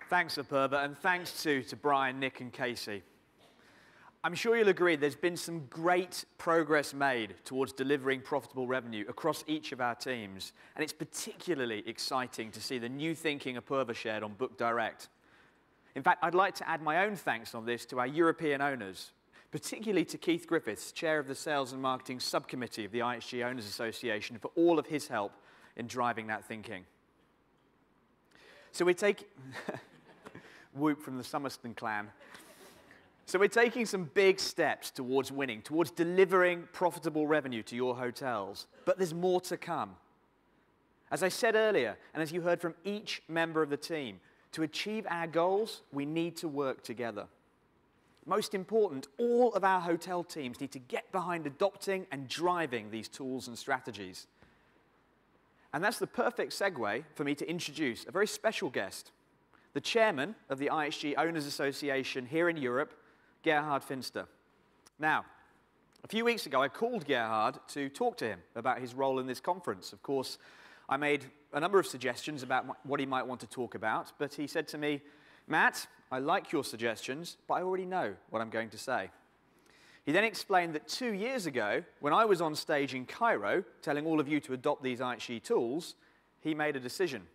Thanks, Apurva, and thanks to Brian, Nick, and Casey. I'm sure you'll agree there's been some great progress made towards delivering profitable revenue across each of our teams, and it's particularly exciting to see the new thinking Apurva shared on Book Direct. In fact, I'd like to add my own thanks on this to our European owners, particularly to Keith Griffiths, Chair of the Sales and Marketing Subcommittee of the IHG Owners Association, for all of his help in driving that thinking. So we're taking... Whoop from the Summerston clan. So we're taking some big steps towards winning, towards delivering profitable revenue to your hotels. But there's more to come. As I said earlier, and as you heard from each member of the team, to achieve our goals, we need to work together. Most important, all of our hotel teams need to get behind adopting and driving these tools and strategies. And that's the perfect segue for me to introduce a very special guest, the chairman of the IHG Owners Association here in Europe, Gerhardt Finster. Now, a few weeks ago, I called Gerhardt to talk to him about his role in this conference. Of course, I made a number of suggestions about what he might want to talk about, but he said to me, Matt, I like your suggestions, but I already know what I'm going to say. He then explained that 2 years ago, when I was on stage in Cairo, telling all of you to adopt these IHG tools, he made a decision.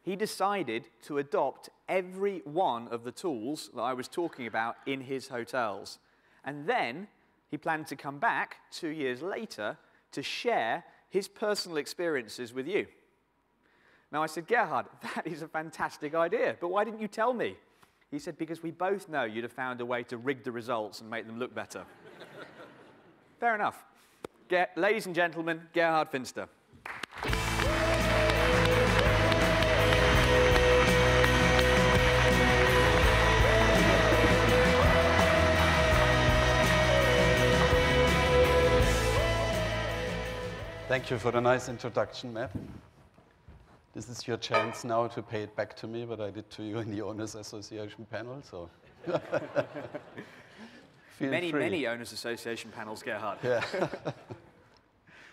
He decided to adopt every one of the tools that I was talking about in his hotels. And then he planned to come back 2 years later to share his personal experiences with you. Now I said, Gerhard, that is a fantastic idea, but why didn't you tell me? He said, because we both know you'd have found a way to rig the results and make them look better. Fair enough. Ladies and gentlemen, Gerhardt Finster. Thank you for the nice introduction, Matt. This is your chance now to pay it back to me, what I did to you in the Owners Association panel, so feel free. Many Owners Association panels, Gerhard. Yeah.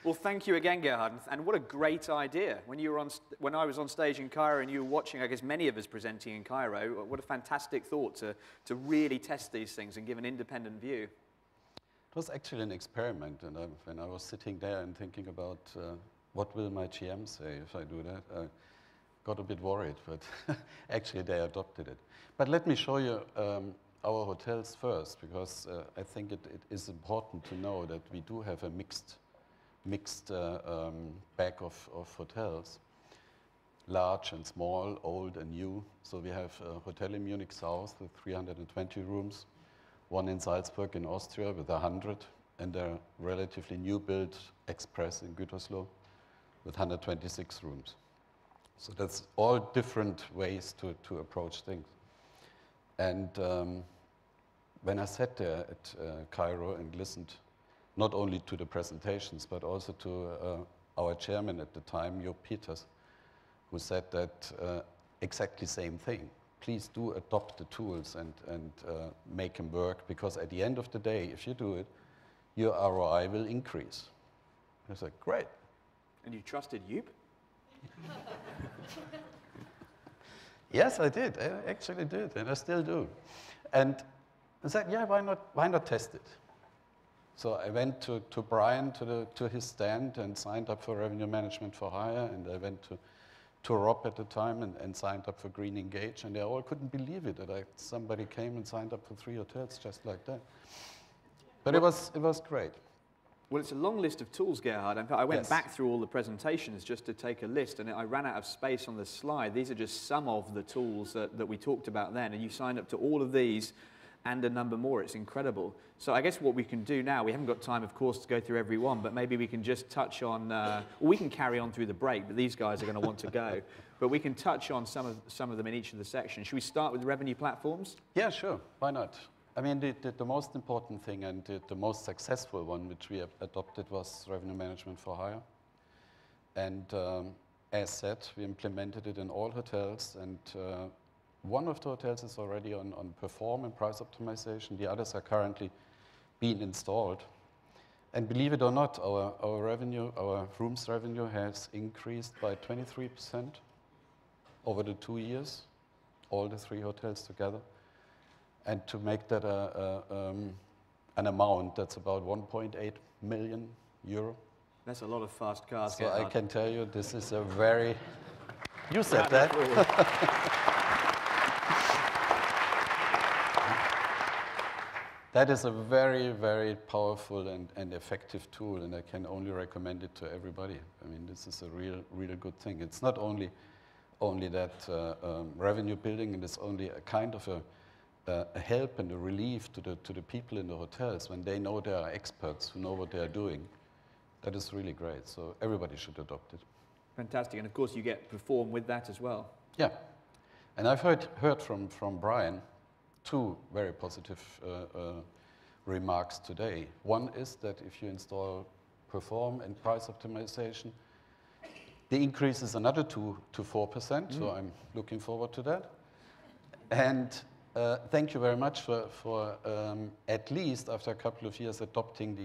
Well, thank you again, Gerhard, and what a great idea. When I was on stage in Cairo and you were watching, I guess many of us presenting in Cairo, what a fantastic thought to really test these things and give an independent view. It was actually an experiment, and when I was sitting there and thinking about what will my GM say if I do that, I got a bit worried, but actually they adopted it. But let me show you our hotels first, because I think it is important to know that we do have a mixed bag of hotels, large and small, old and new. So we have a hotel in Munich South with 320 rooms, one in Salzburg in Austria with 100, and a relatively new build Express in Gütersloh with 126 rooms. So that's all different ways to approach things. And when I sat there at Cairo and listened not only to the presentations, but also to our chairman at the time, Joop Peters, who said that exactly same thing. Please do adopt the tools and make them work, because at the end of the day, if you do it, your ROI will increase. I said, great. And you trusted Joop? Yes, I did. I actually did, and I still do. And I said, yeah, why not test it? So I went to Brian, to his stand, and signed up for Revenue Management for Hire, and I went to Rob at the time and signed up for Green Engage, and they all couldn't believe it that somebody came and signed up for 3 hotels just like that. But it was great. Well, it's a long list of tools, Gerhard. In fact, I went Yes. back through all the presentations just to take a list, and I ran out of space on the slide. These are just some of the tools that we talked about then, and you signed up to all of these and a number more. It's incredible. So I guess what we can do now, we haven't got time, of course, to go through every one, but maybe we can just touch on, we can carry on through the break, but these guys are going to want to go. But we can touch on some of them in each of the sections. Should we start with revenue platforms? Yeah, sure. Why not? I mean, the most important thing and the most successful one which we have adopted was Revenue Management for Hire. And as said, we implemented it in all hotels, and one of the hotels is already on perform and price optimization. The others are currently being installed. And believe it or not, our revenue, our rooms revenue has increased by 23% over the 2 years, all the 3 hotels together. And to make that an amount that's about 1.8 million euro. That's a lot of fast cars. So I can tell you this is a very... You said that. That is a very, very powerful and effective tool, and I can only recommend it to everybody. I mean, this is a real good thing. It's not only that revenue building, and it's only a kind of a help and a relief to the people in the hotels when they know there are experts who know what they are doing. That is really great. So everybody should adopt it. Fantastic, and of course you get perform with that as well. Yeah, and I've heard from Brian 2 very positive remarks today. One is that if you install perform and price optimization, the increase is another 2 to 4%, so I'm looking forward to that. And thank you very much for at least after a couple of years adopting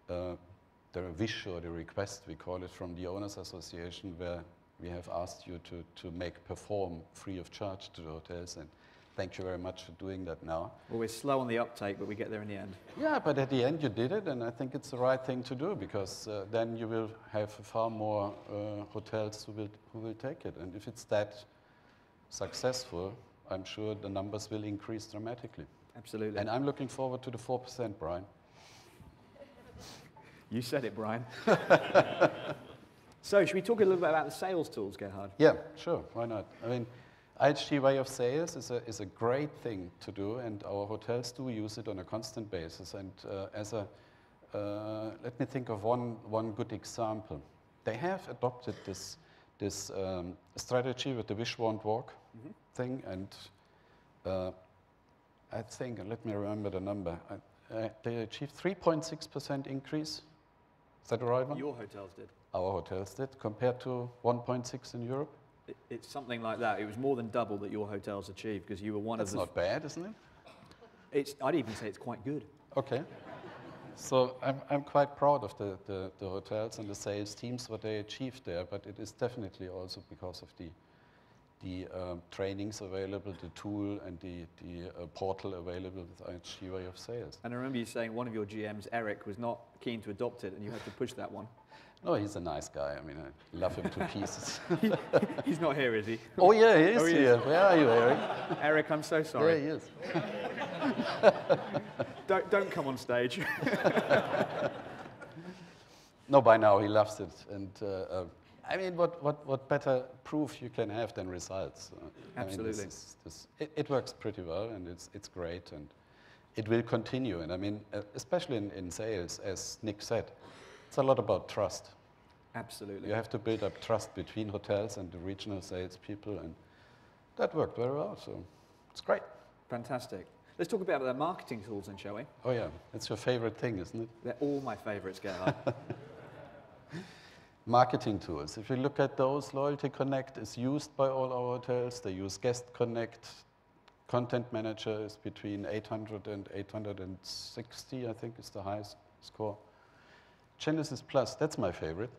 the wish or the request, we call it, from the Owners Association, where we have asked you to make perform free of charge to the hotels. And thank you very much for doing that now. Well, we're slow on the uptake, but we get there in the end. Yeah, but at the end you did it, and I think it's the right thing to do, because then you will have far more hotels who will take it. And if it's that successful, I'm sure the numbers will increase dramatically. Absolutely. And I'm looking forward to the 4%, Brian. You said it, Brian. So, should we talk a little bit about the sales tools, Gerhard? Yeah, sure. Why not? I mean, IHG way of sales is a great thing to do, and our hotels do use it on a constant basis. And let me think of one good example. They have adopted this strategy with the wish, want, walk thing, and I think, let me remember the number. They achieved 3.6% increase. Is that the right one? Your hotels did. Our hotels did, compared to 1.6 in Europe. It's something like that. It was more than double that your hotels achieved, because you were one of the... That's not bad, isn't it? I'd even say it's quite good. Okay. So I'm quite proud of the hotels and the sales teams, what they achieved there, but it is definitely also because of the trainings available, the tool and the portal available with IHG way of sales. And I remember you saying one of your GMs, Eric, was not keen to adopt it, and you had to push that one. No, he's a nice guy. I mean, I love him to pieces. He's not here, is he? Oh yeah, he is here. Where are you, Eric? Eric, I'm so sorry. There he is. Don't come on stage. No, by now he loves it, and I mean, what better proof you can have than results? Absolutely. I mean, it works pretty well, and it's great, and it will continue. And I mean, especially in sales, as Nick said, it's a lot about trust. Absolutely. You have to build up trust between hotels and the regional sales people, and that worked very well, so it's great. Fantastic. Let's talk about the marketing tools then, shall we? Oh yeah, it's your favorite thing, isn't it? They're all my favorites, Gerhard. Marketing tools. If you look at those, Loyalty Connect is used by all our hotels. They use Guest Connect. Content Manager is between 800 and 860, I think is the highest score. Genesis Plus, that's my favorite.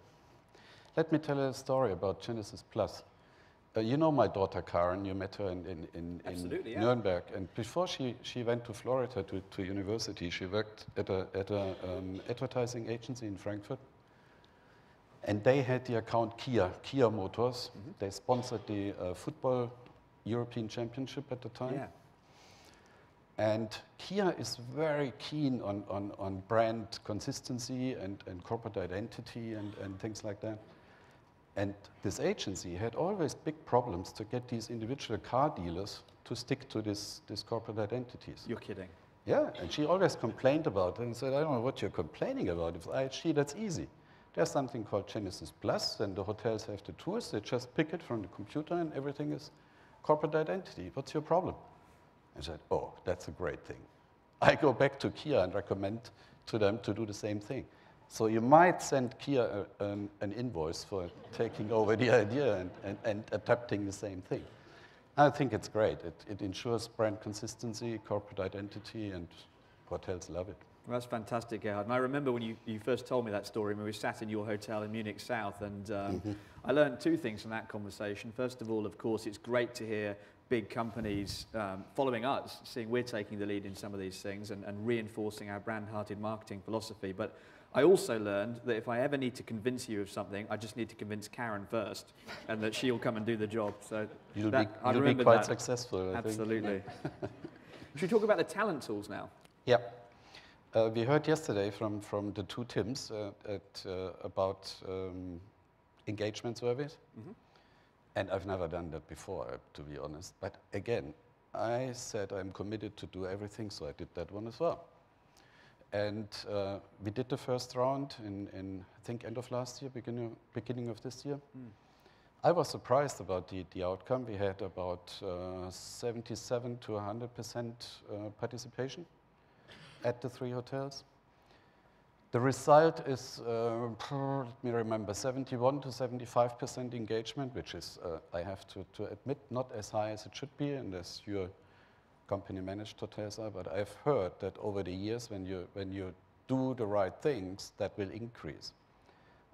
Let me tell you a story about Genesis Plus. You know my daughter Karen, you met her in yeah. Nuremberg, and before she went to Florida to university, she worked at a advertising agency in Frankfurt. And they had the account Kia Motors. Mm-hmm. They sponsored the football European Championship at the time. Yeah. And Kia is very keen on brand consistency and corporate identity and things like that. And this agency had always big problems to get these individual car dealers to stick to these corporate identities. You're kidding. Yeah, and she always complained about it and said, I don't know what you're complaining about. If IHG, that's easy. There's something called Genesis Plus, and the hotels have the tools. They just pick it from the computer, and everything is corporate identity. What's your problem? I said, oh, that's a great thing. I go back to Kia and recommend to them to do the same thing. So you might send Kia an invoice for taking over the idea and adapting the same thing. I think it's great. It ensures brand consistency, corporate identity, and hotels love it. Well, that's fantastic, Gerhard. And I remember when you first told me that story when we sat in your hotel in Munich South, and I learned two things from that conversation. First of all, of course, it's great to hear big companies following us, seeing we're taking the lead in some of these things and reinforcing our brand-hearted marketing philosophy. But I also learned that if I ever need to convince you of something, I just need to convince Karen first, and that she'll come and do the job. So you'll be quite successful, I think. Absolutely. Should we talk about the talent tools now? Yeah. We heard yesterday from the two Tims about engagement surveys. And I've never done that before, to be honest. But again, I said I'm committed to do everything, so I did that one as well. And we did the first round in I think, end of last year, beginning of this year. I was surprised about the outcome. We had about 77 to 100% participation at the 3 hotels. The result is, let me remember, 71 to 75% engagement, which is, I have to admit, not as high as it should be, and as your company-managed hotels are. But I've heard that over the years, when you do the right things, that will increase.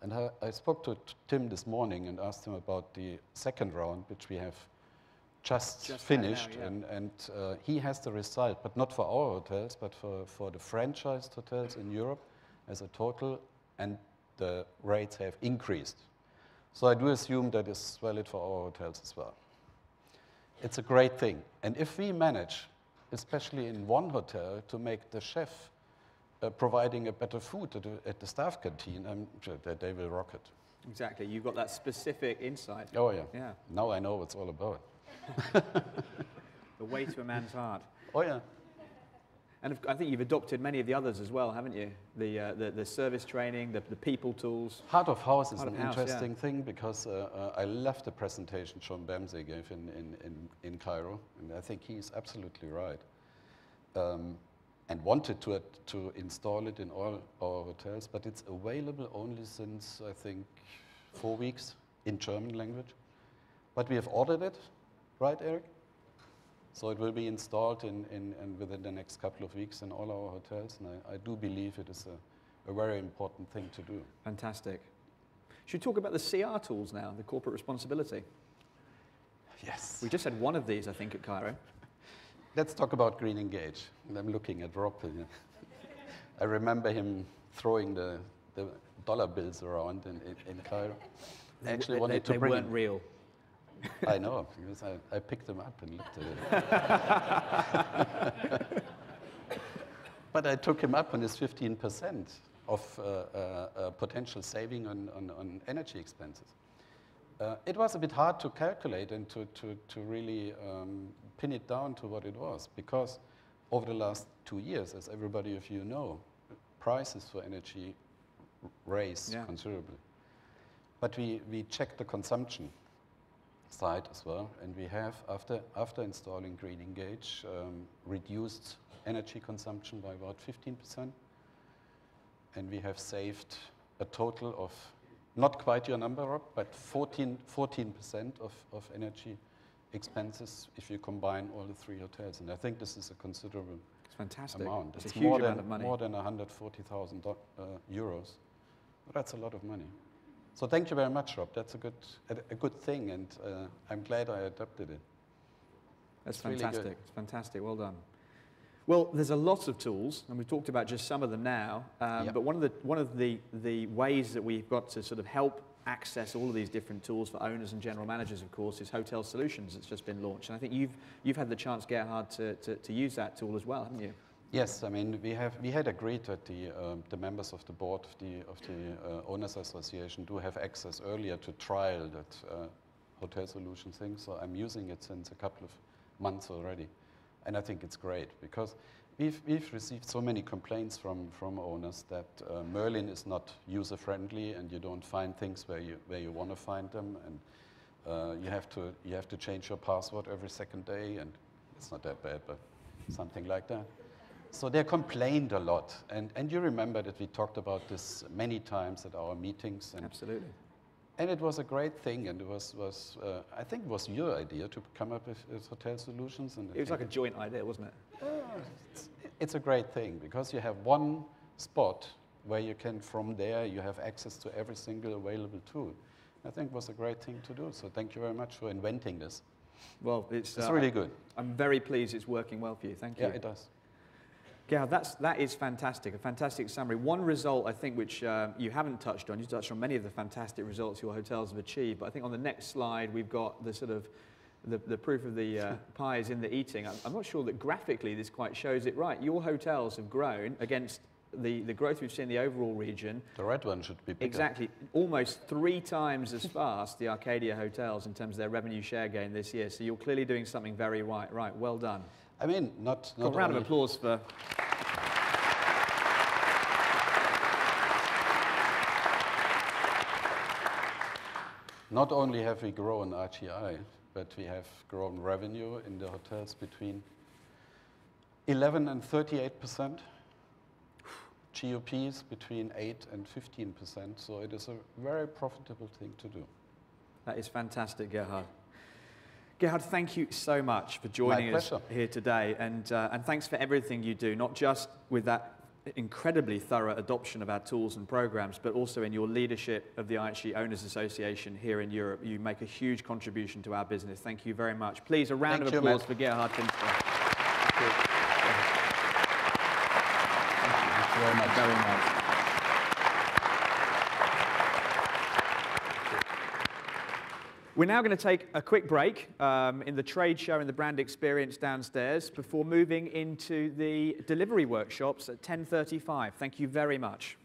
And I spoke to Tim this morning and asked him about the second round, which we have just finished, now, yeah. and he has the result, but not for our hotels, but for the franchised hotels in Europe as a total, and the rates have increased. So I do assume that is valid for our hotels as well. It's a great thing. And if we manage, especially in one hotel, to make the chef providing a better food at the staff canteen, I'm sure that they will rock it. Exactly. You've got that specific insight. Oh, yeah. Yeah. Now I know what it's all about. The way to a man's heart. Oh, yeah. And I think you've adopted many of the others as well, haven't you? The service training, the people tools. Heart of house is an interesting thing, because I left the presentation Sean Bamsey gave in Cairo, and I think he's absolutely right. And wanted to install it in all our hotels, but it's available only since, I think, 4 weeks in German language. But we have ordered it, right, Eric? So it will be installed within the next couple of weeks in all our hotels, and I do believe it is a very important thing to do. Fantastic. Should we talk about the CR tools now, the corporate responsibility? Yes. We just had one of these, I think, at Cairo. Let's talk about Green Engage. And I'm looking at Rob. I remember him throwing the dollar bills around in Cairo. I actually wanted to bring They weren't real. I know, because I picked them up and looked at it. But I took him up on his 15% of potential saving on energy expenses. It was a bit hard to calculate and to really pin it down to what it was, because over the last 2 years, as everybody of you know, prices for energy raised considerably. But we checked the consumption side as well, and we have, after installing Green Engage, reduced energy consumption by about 15%, and we have saved a total of, not quite your number, Rob, but 14% of energy expenses if you combine all the 3 hotels, and I think this is a considerable amount. It's a huge amount of money. More than 140,000 euros. That's a lot of money. So thank you very much, Rob. That's a good thing, and I'm glad I adopted it. That's fantastic. Really, it's fantastic. Well done. Well, there's a lot of tools, and we've talked about just some of them now. But one of the ways that we've got to sort of help access all of these different tools for owners and general managers, of course, is Hotel Solutions that's just been launched. And I think you've had the chance, Gerhard, to use that tool as well, haven't you? Yes, I mean, we had agreed that the members of the board of the Owners Association do have access earlier to trial that Hotel Solutions thing. So I'm using it since a couple of months already, and I think it's great, because we've received so many complaints from owners that Merlin is not user friendly, and you don't find things where you want to find them, and you have to change your password every second day, and it's not that bad, but something like that. So they complained a lot, and you remember that we talked about this many times at our meetings. And absolutely. And it was a great thing, and it was I think it was your idea to come up with Hotel Solutions. And it was like a joint idea, wasn't it? it's a great thing because you have one spot where you can, from there, you have access to every single available tool. I think it was a great thing to do. So thank you very much for inventing this. Well, it's really good. I'm very pleased it's working well for you. Thank you. Yeah, it does. Gerhardt, that is fantastic, a fantastic summary. One result, I think, which you haven't touched on, you touched on many of the fantastic results your hotels have achieved, but I think on the next slide we've got the sort of the proof of the pie is in the eating. I'm not sure that graphically this quite shows it right. Your hotels have grown against the growth we've seen in the overall region. The red one should be bigger. Exactly. Almost 3 times as fast, the Arcadia hotels, in terms of their revenue share gain this year. So you're clearly doing something very right. Well done. I mean, not a round of applause for... Not only have we grown RTI, but we have grown revenue in the hotels between 11 and 38%. GOPs between 8 and 15%, so it is a very profitable thing to do. That is fantastic, Gerhardt. Gerhardt, thank you so much for joining us here today, and thanks for everything you do, not just with that incredibly thorough adoption of our tools and programs, but also in your leadership of the IHG Owners Association here in Europe. You make a huge contribution to our business. Thank you very much. Please, a round of applause for Gerhardt Finster. Thank you. Very much. We're now going to take a quick break in the trade show and the brand experience downstairs before moving into the delivery workshops at 10:35. Thank you very much.